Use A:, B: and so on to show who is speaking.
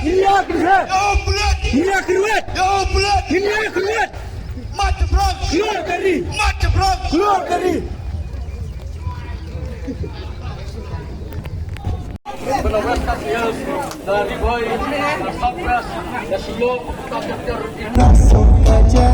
A: Minyak lihat. Minyak lihat. Minyak lihat. Keluar dari. Keluar dari.
B: Penobatan dari boy, Sabras, Dasilo,
C: Langsung aja